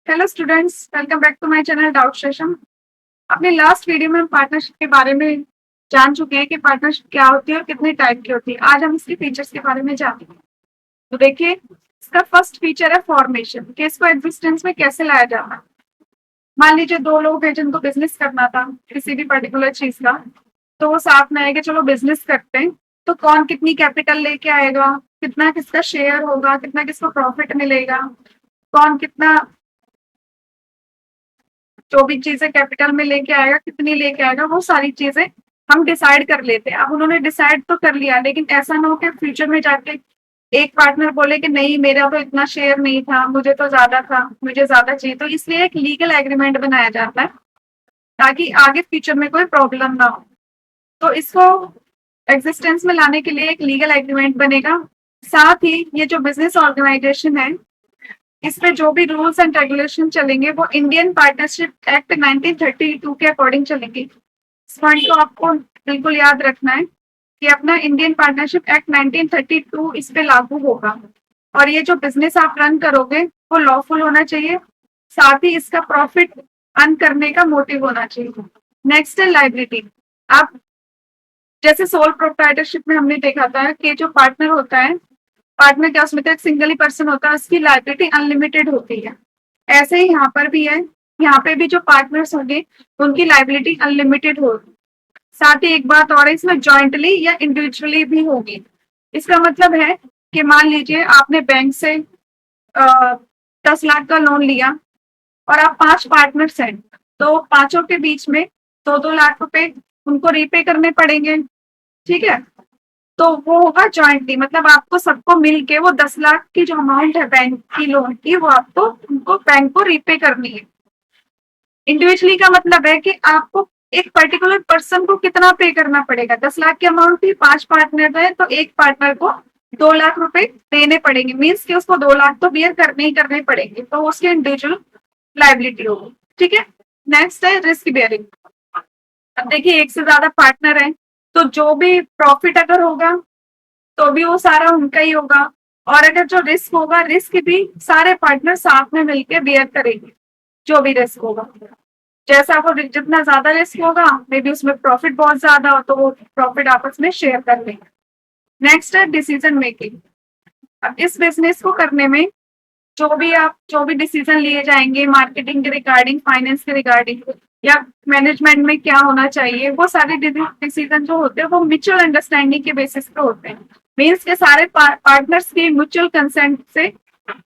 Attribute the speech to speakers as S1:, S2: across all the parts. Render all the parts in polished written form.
S1: Hello students, welcome back to my channel doubt session. अपने last video में हम partnership के बारे में जान चुके हैं कि पार्टनरशिप क्या होती है और कितने टाइप की होती है। आज हम इसके फीचर्स के बारे में जानेंगे। तो देखिए, इसका फर्स्ट फीचर है फॉर्मेशन, कि इसको एग्जिस्टेंस में कैसे लाया जाता है। मान लीजिए दो लोग हैं जिनको बिजनेस करना था किसी भी पर्टिकुलर चीज का, तो वो साथ में आए कि चलो बिजनेस करते हैं। तो कौन कितनी कैपिटल लेके आएगा, कितना किसका शेयर होगा, कितना किसको प्रॉफिट मिलेगा, कौन कितना जो भी चीजें कैपिटल में लेके आएगा, कितनी लेके आएगा, वो सारी चीजें हम डिसाइड कर लेते हैं। अब उन्होंने डिसाइड तो कर लिया, लेकिन ऐसा ना हो कि फ्यूचर में जाके एक पार्टनर बोले कि नहीं, मेरा तो इतना शेयर नहीं था, मुझे तो ज्यादा था, मुझे ज्यादा चाहिए। तो इसलिए एक लीगल एग्रीमेंट बनाया जाता है ताकि आगे फ्यूचर में कोई प्रॉब्लम ना हो। तो इसको एग्जिस्टेंस में लाने के लिए एक लीगल एग्रीमेंट बनेगा। साथ ही ये जो बिजनेस ऑर्गेनाइजेशन है, इसमें जो भी रूल्स एंड रेगुलेशन चलेंगे वो इंडियन पार्टनरशिप एक्ट 1932 के अकॉर्डिंग चलेंगे। इस पॉइंट को आपको बिल्कुल याद रखना है कि अपना इंडियन पार्टनरशिप एक्ट 1932 इस पे लागू होगा। और ये जो बिजनेस आप रन करोगे वो लॉफुल होना चाहिए, साथ ही इसका प्रॉफिट अर्न करने का मोटिव होना चाहिए। नेक्स्ट है लाइबिलिटी। आप जैसे सोल प्रोप्राइटरशिप में हमने देखा था कि जो पार्टनर होता है, पार्टनर क्या उसमें तो एक सिंगल ही पर्सन होता है, उसकी लाइबिलिटी अनलिमिटेड होती है। ऐसे ही यहाँ पर भी है, यहाँ पे भी जो पार्टनर्स होंगे उनकी लाइबिलिटी अनलिमिटेड होगी। साथ ही एक बात और है, इसमें जॉइंटली या इंडिविजुअली भी होगी। इसका मतलब है कि मान लीजिए आपने बैंक से 10 लाख का लोन लिया और आप 5 पार्टनर्स हैं, तो पांचों के बीच में 2-2 लाख रुपए उनको रीपे करने पड़ेंगे। ठीक है, तो वो होगा जॉइंटली, मतलब आपको सबको मिलके वो 10 लाख की जो अमाउंट है बैंक की लोन की, वो आपको उनको बैंक को रीपे करनी है। इंडिविजुअली का मतलब है कि आपको एक पर्टिकुलर पर्सन को कितना पे करना पड़ेगा। 10 लाख की अमाउंट थी, 5 पार्टनर है, तो एक पार्टनर को 2 लाख रुपए देने पड़ेंगे। मीन्स कि उसको 2 लाख तो बियर करने ही करने पड़ेंगे, तो उसकी इंडिविजुअल लाइबिलिटी होगी। ठीक है, नेक्स्ट है रिस्क बेयरिंग। अब देखिए, एक से ज्यादा पार्टनर है, तो जो भी प्रॉफिट अगर होगा तो भी वो सारा उनका ही होगा, और अगर जो रिस्क होगा, रिस्क भी सारे पार्टनर साथ में मिलकर बेयर करेंगे। जो भी रिस्क होगा, जैसा वो जितना ज्यादा रिस्क होगा, मे बी उसमें प्रॉफिट बहुत ज्यादा हो, तो वो प्रॉफिट आपस में शेयर कर लेंगे। नेक्स्ट है डिसीजन मेकिंग। अब इस बिजनेस को करने में जो भी डिसीजन लिए जाएंगे, मार्केटिंग के रिगार्डिंग, फाइनेंस के रिगार्डिंग, या मैनेजमेंट में क्या होना चाहिए, वो सारे डिसीजन जो होते हैं वो म्यूचुअल अंडरस्टैंडिंग के बेसिस पे होते हैं। मीन्स के सारे पार्टनर्स के म्यूचुअल कंसेंट से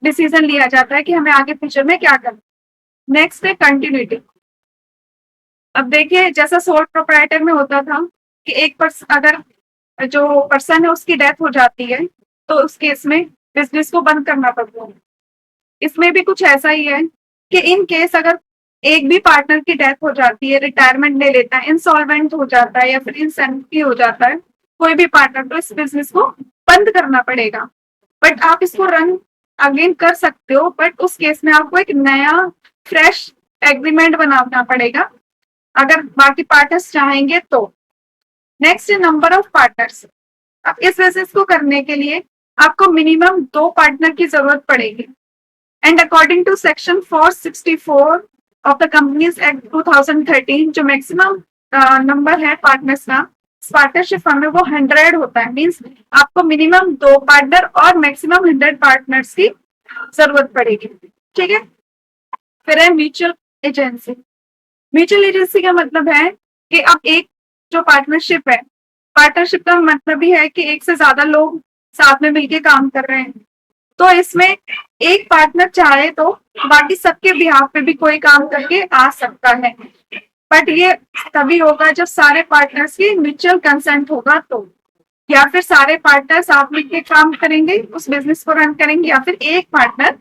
S1: डिसीजन लिया जाता है कि हमें आगे फ्यूचर में क्या करना। नेक्स्ट है कंटिन्यूटी। अब देखिए, जैसा सोल प्रोप्राइटर में होता था कि एक पर्सन, अगर जो पर्सन है उसकी डेथ हो जाती है, तो उस केस में बिजनेस को बंद करना पड़ता है। इसमें भी कुछ ऐसा ही है कि इन केस अगर एक भी पार्टनर की डेथ हो जाती है, रिटायरमेंट ले लेता है, इंसॉल्वेंट हो जाता है, या फिर इंसेंटिव हो जाता है कोई भी पार्टनर, तो इस बिजनेस को बंद करना पड़ेगा। बट आप इसको रन अगेन कर सकते हो, बट उस केस में आपको एक नया फ्रेश एग्रीमेंट बनाना पड़ेगा, अगर बाकी पार्टनर्स चाहेंगे तो। नेक्स्ट है नंबर ऑफ पार्टनर्स। अब इस बिजनेस को करने के लिए आपको मिनिमम 2 पार्टनर की जरूरत पड़ेगी। And according to section 464 of the companies act 2013, जो मैक्सिमम नंबर है पार्टनर्स का पार्टनरशिप फर्म में, वो 100 होता है। मीन्स आपको मिनिमम 2 पार्टनर और मैक्सिमम 100 पार्टनर्स की जरूरत पड़ेगी। ठीक है, फिर है म्यूचुअल एजेंसी। म्यूचुअल एजेंसी का मतलब है कि अब एक जो पार्टनरशिप है, पार्टनरशिप का मतलब भी है कि एक से ज्यादा लोग साथ में मिलकर काम कर रहे हैं। तो इसमें एक पार्टनर चाहे तो बाकी सबके बिहाफ पे भी कोई काम करके आ सकता है, बट ये तभी होगा जब सारे पार्टनर्स की म्यूचुअल कंसेंट होगा तो। या फिर सारे पार्टनर साथ मिलकर काम करेंगे, उस बिजनेस को रन करेंगे, या फिर एक पार्टनर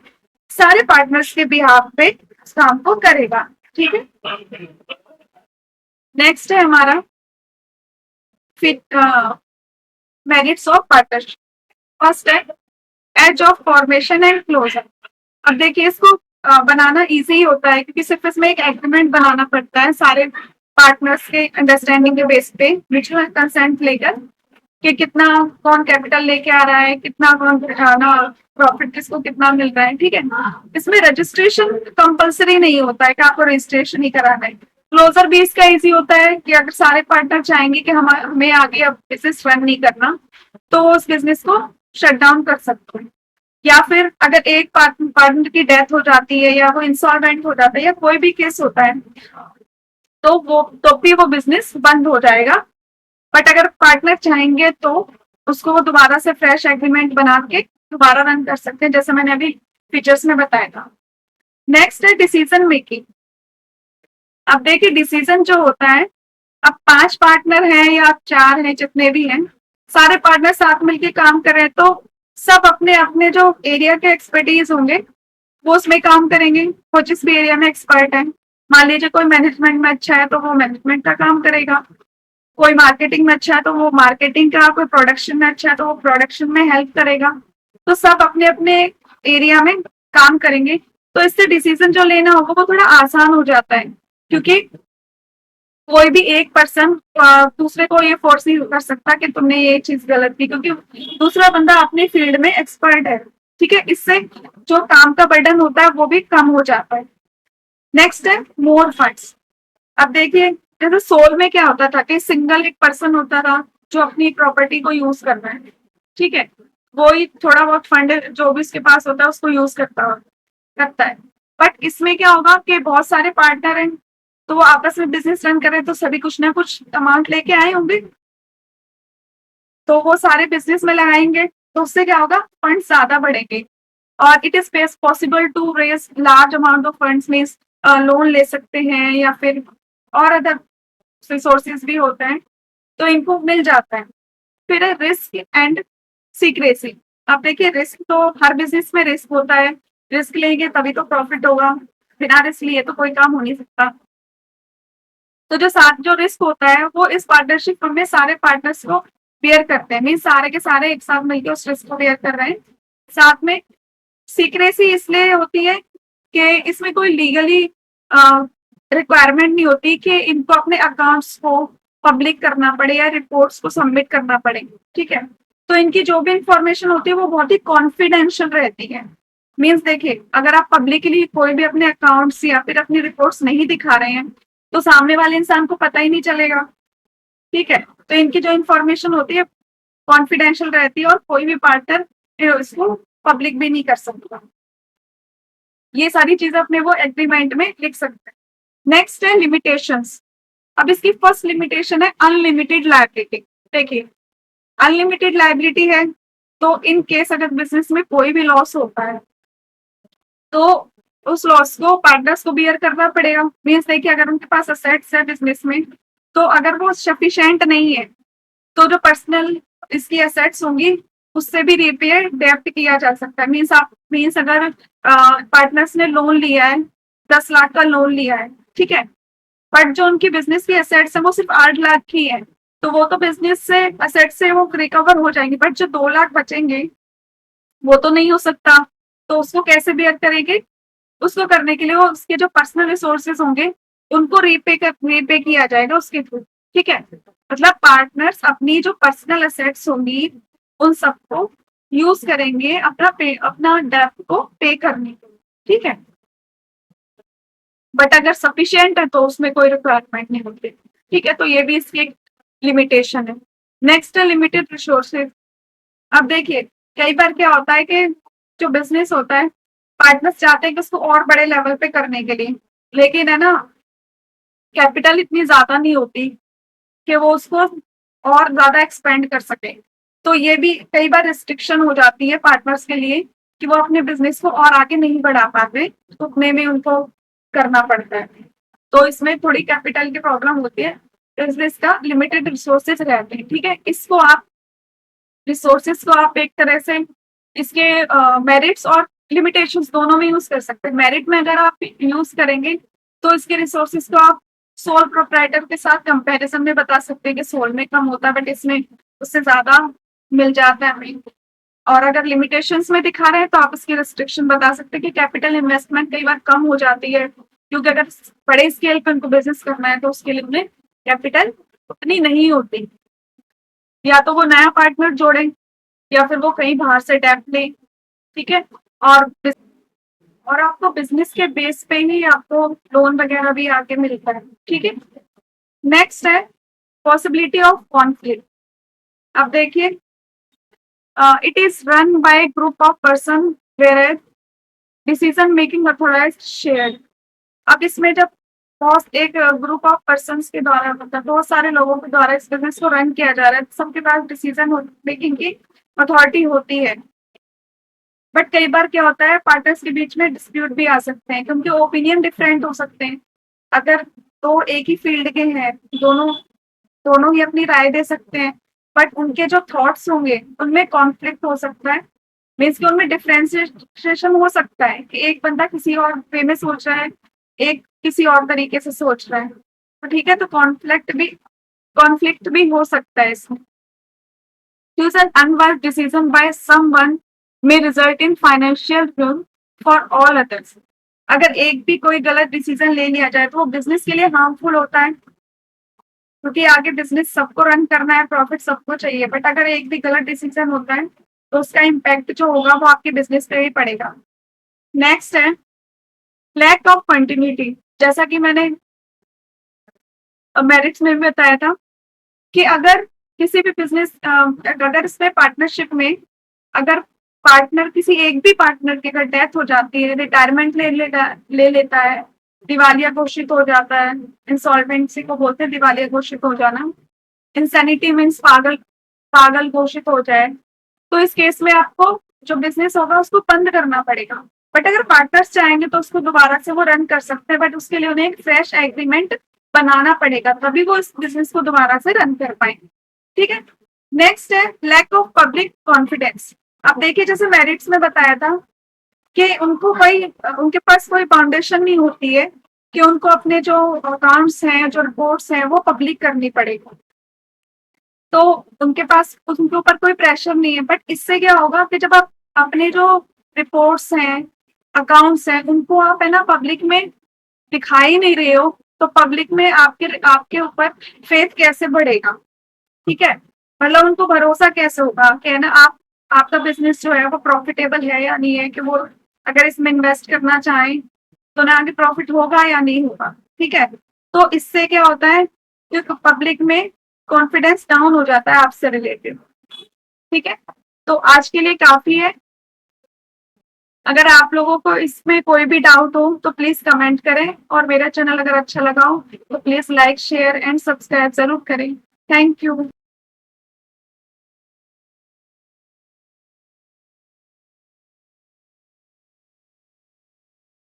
S1: सारे पार्टनर्स के बिहाफ पे उस काम को करेगा। ठीक है, नेक्स्ट है हमारा मेरिट्स ऑफ पार्टनरशिप। फर्स्ट है ease of formation and closure. अब देखिए, इसको बनाना इजी होता है, क्योंकि सिर्फ इसमें एक एग्रीमेंट बनाना पड़ता है सारे पार्टनर्स के अंडरस्टैंडिंग के बेस पे, म्यूचुअल कंसेंट लेकर। कि कितना कौन कैपिटल लेके आ रहा है, कितना कौन ना प्रॉफिट किसको कितना मिल रहा है, ठीक है। इसमें रजिस्ट्रेशन कंपलसरी नहीं होता है कि आपको रजिस्ट्रेशन ही कराना है। क्लोजर भी इसका इजी होता है कि अगर सारे पार्टनर चाहेंगे कि हमें आगे अब बिजनेस रन नहीं करना, तो उस बिजनेस को शट डाउन कर सकते हैं। या फिर अगर एक पार्टनर की डेथ हो जाती है या वो इंसॉल्वेंट हो जाता है या कोई भी केस होता है, तो वो तो भी वो बिजनेस बंद हो जाएगा। बट अगर पार्टनर चाहेंगे तो उसको वो दोबारा से फ्रेश एग्रीमेंट बना के दोबारा रन कर सकते हैं, जैसे मैंने अभी फीचर्स में बताया था। नेक्स्ट है डिसीजन मेकिंग। अब देखिए डिसीजन जो होता है, अब 5 पार्टनर हैं या 4 हैं, जितने भी हैं, सारे पार्टनर साथ मिलके काम कर रहे हैं, तो सब अपने अपने जो एरिया के एक्सपर्टीज होंगे वो उसमें काम करेंगे। वो जिस भी एरिया में एक्सपर्ट है, मान लीजिए कोई मैनेजमेंट में अच्छा है तो वो मैनेजमेंट का काम करेगा, कोई मार्केटिंग में अच्छा है तो वो मार्केटिंग का, कोई प्रोडक्शन में अच्छा है तो वो प्रोडक्शन में हेल्प करेगा। तो सब अपने अपने एरिया में काम करेंगे, तो इससे डिसीजन जो लेना होगा वो थोड़ा आसान हो जाता है, क्योंकि कोई भी एक पर्सन दूसरे को ये फोर्स नहीं कर सकता कि तुमने ये चीज गलत की, क्योंकि दूसरा बंदा अपनी फील्ड में एक्सपर्ट है, ठीक है। इससे जो काम का बर्डन होता है वो भी कम हो जाता है। नेक्स्ट है मोर फंड्स। अब देखिए जैसे सोल में क्या होता था कि सिंगल एक पर्सन होता था जो अपनी प्रॉपर्टी को यूज कर रहा है, ठीक है, वो ही थोड़ा बहुत फंड जो भी उसके पास होता है उसको यूज करता है। बट इसमें क्या होगा कि बहुत सारे पार्टनर हैं, तो वो आपस में बिजनेस रन करें तो सभी कुछ ना कुछ अमाउंट लेके आए होंगे, तो वो सारे बिजनेस में लगाएंगे, तो उससे क्या होगा, फंड ज्यादा बढ़ेंगे। और it is possible to raise large amount of funds, means loan ले सकते हैं या फिर और अदर रिसोर्सेज भी होते हैं, तो इनको मिल जाता है। फिर है रिस्क एंड सीक्रेसी। अब देखिए रिस्क तो हर बिजनेस में रिस्क होता है, रिस्क लेंगे तभी तो प्रॉफिट होगा, बिना रिस्क लिए तो कोई काम हो नहीं सकता। तो जो साथ जो रिस्क होता है वो इस पार्टनरशिप में सारे पार्टनर्स को बेयर करते हैं, मीन सारे के सारे एक साथ मिलकर उस रिस्क को बेयर कर रहे हैं। साथ में सीक्रेसी इसलिए होती है कि इसमें कोई लीगली रिक्वायरमेंट नहीं होती कि इनको अपने अकाउंट्स को पब्लिक करना पड़े या रिपोर्ट्स को सबमिट करना पड़े, ठीक है। तो इनकी जो भी इंफॉर्मेशन होती है वो बहुत ही कॉन्फिडेंशियल रहती है। मीन्स देखिए अगर आप पब्लिकली कोई भी अपने अकाउंट्स या फिर अपनी रिपोर्ट्स नहीं दिखा रहे हैं तो सामने वाले इंसान को पता ही नहीं चलेगा, ठीक है। तो इनकी जो इंफॉर्मेशन होती है कॉन्फिडेंशियल रहती है और कोई भी पार्टनर इसको पब्लिक भी नहीं कर सकता। ये सारी चीजें अपने वो एग्रीमेंट में लिख सकते हैं। नेक्स्ट है लिमिटेशंस। अब इसकी फर्स्ट लिमिटेशन है अनलिमिटेड लायबिलिटी। देखिए अनलिमिटेड लायबिलिटी है तो इन केस अगर बिजनेस में कोई भी लॉस होता है तो उस लॉस को पार्टनर्स को बियर करना पड़ेगा। मीन्स देखिए अगर उनके पास असेट्स है बिजनेस में, तो अगर वो सफिशिएंट नहीं है तो जो पर्सनल इसकी एसेट्स होंगी उससे भी रिपेयर डेप्ट किया जा सकता है। मीन्स अगर पार्टनर्स ने लोन लिया है, 10 लाख का लोन लिया है, ठीक है, बट जो उनकी बिजनेस की एसेट्स है वो सिर्फ 8 लाख की है, तो वो तो बिजनेस से एसेट से वो रिकवर हो जाएंगे, बट जो 2 लाख बचेंगे वो तो नहीं हो सकता। तो उसको कैसे बेयर करेंगे, उसको करने के लिए वो उसके जो पर्सनल रिसोर्सेज होंगे उनको रीपे किया जाएगा उसके थ्रू, ठीक है। मतलब पार्टनर्स अपनी जो पर्सनल एसेट्स होंगी उन सबको यूज करेंगे अपना डेप्ट को पे करने के लिए, ठीक है। बट अगर सफिशियंट है तो उसमें कोई रिक्वायरमेंट नहीं होती, ठीक है। तो ये भी इसकी एक लिमिटेशन है। नेक्स्ट है लिमिटेड रिसोर्सेज। अब देखिए कई बार क्या होता है कि जो बिजनेस होता है पार्टनर्स चाहते हैं कि उसको और बड़े लेवल पे करने के लिए, लेकिन है ना कैपिटल इतनी ज्यादा नहीं होती कि वो उसको और ज्यादा एक्सपेंड कर सके। तो ये भी कई बार रिस्ट्रिक्शन हो जाती है पार्टनर्स के लिए कि वो अपने बिजनेस को और आगे नहीं बढ़ा पाते, तो उतने में उनको करना पड़ता है। तो इसमें थोड़ी कैपिटल की प्रॉब्लम होती है, बिजनेस का लिमिटेड रिसोर्सेज रहते हैं, ठीक है। इसको आप रिसोर्सेज को आप एक तरह से इसके मेरिट्स और लिमिटेशंस दोनों में यूज कर सकते हैं। मेरिट में अगर आप यूज करेंगे तो इसके रिसोर्सेज को आप सोल प्रोप्राइटर के साथ कंपैरिजन में बता सकते हैं कि सोल में कम होता है बट इसमें उससे ज्यादा मिल जाता है हमें। और अगर लिमिटेशंस में दिखा रहे हैं तो आप इसकी रिस्ट्रिक्शन बता सकते हैं कि कैपिटल इन्वेस्टमेंट कई बार कम हो जाती है, क्योंकि अगर बड़े स्केल पर उनको बिजनेस करना है तो उसके लिए उन्हें कैपिटल उतनी नहीं होती। या तो वो नया पार्टनर जोड़े या फिर वो कहीं बाहर से डेब्ट ले, ठीक है। और और आपको बिजनेस के बेस पे ही आपको लोन वगैरह भी आके मिलता है, ठीक है। नेक्स्ट है पॉसिबिलिटी ऑफ कॉन्फ्लिक्ट। अब देखिए, it is run by group of person where decision making authorized shared. अब इसमें जब बहुत एक ग्रुप ऑफ पर्सन्स के द्वारा, मतलब बहुत सारे लोगों के द्वारा इस बिजनेस को रन किया जा रहा है, सबके पास डिसीजन मेकिंग की अथॉरिटी होती है। बट कई बार क्या होता है, पार्टनर्स के बीच में डिस्प्यूट भी आ सकते हैं क्योंकि ओपिनियन डिफरेंट हो सकते हैं। अगर दो एक ही फील्ड के हैं, दोनों दोनों ही अपनी राय दे सकते हैं, बट उनके जो थॉट्स होंगे उनमें कॉन्फ्लिक्ट हो सकता है। मीन्स कि उनमें डिफरेंशिएशन हो सकता है कि एक बंदा किसी और वे में सोच रहा है, एक किसी और तरीके से सोच रहा है। तो ठीक है, तो कॉन्फ्लिक्ट भी हो सकता है इसमें। Choose an unwise decision by someone may result in financial ruin for all others. अगर एक भी कोई गलत डिसीजन ले लिया जाए तो वो बिजनेस के लिए हार्मफुल होता है, क्योंकि आगे बिजनेस सबको रन करना है, प्रॉफिट सबको चाहिए। बट अगर एक भी गलत डिसीजन होता है तो उसका इम्पैक्ट जो होगा वो आपके बिजनेस पे ही पड़ेगा। नेक्स्ट है लैक ऑफ कंटिन्यूटी। जैसा कि मैंने मेरिट्स में भी बताया था कि अगर किसी भी बिजनेस, अगर इसमें पार्टनरशिप में अगर पार्टनर, किसी एक भी पार्टनर की अगर डेथ हो जाती है, रिटायरमेंट ले लेता है, दिवालिया घोषित हो जाता है, इंसॉल्वेंसी को बोलते हैं दिवालिया घोषित हो जाना, इंसैनिटी मीन्स पागल पागल घोषित हो जाए, तो इस केस में आपको जो बिजनेस होगा उसको बंद करना पड़ेगा। बट अगर पार्टनर्स चाहेंगे तो उसको दोबारा से वो रन कर सकते हैं, बट उसके लिए उन्हें एक फ्रेश एग्रीमेंट बनाना पड़ेगा, तभी वो इस बिजनेस को दोबारा से रन कर पाएंगे, ठीक है। नेक्स्ट है लैक ऑफ पब्लिक कॉन्फिडेंस। अब देखिए, जैसे मेरिट्स में बताया था कि उनके पास कोई फाउंडेशन नहीं होती है कि उनको अपने जो अकाउंट्स हैं, जो रिपोर्ट्स हैं, वो पब्लिक करनी पड़ेगी, तो उनके पास उनके ऊपर कोई प्रेशर नहीं है। बट इससे क्या होगा कि जब आप अपने जो रिपोर्ट्स हैं, अकाउंट्स हैं, उनको आप है ना पब्लिक में दिखाई नहीं रहे हो, तो पब्लिक में आपके आपके ऊपर फेथ कैसे बढ़ेगा, ठीक है। मतलब उनको भरोसा कैसे होगा कि है ना आपका बिजनेस जो है वो प्रॉफिटेबल है या नहीं है, कि वो अगर इसमें इन्वेस्ट करना चाहें तो ना आगे प्रॉफिट होगा या नहीं होगा, ठीक है। तो इससे क्या होता है कि पब्लिक में कॉन्फिडेंस डाउन हो जाता है आपसे रिलेटेड, ठीक है। तो आज के लिए काफी है। अगर आप लोगों को इसमें कोई भी डाउट हो तो प्लीज कमेंट करें, और मेरा चैनल अगर अच्छा लगा हो तो please like share and subscribe जरूर करें। Thank you.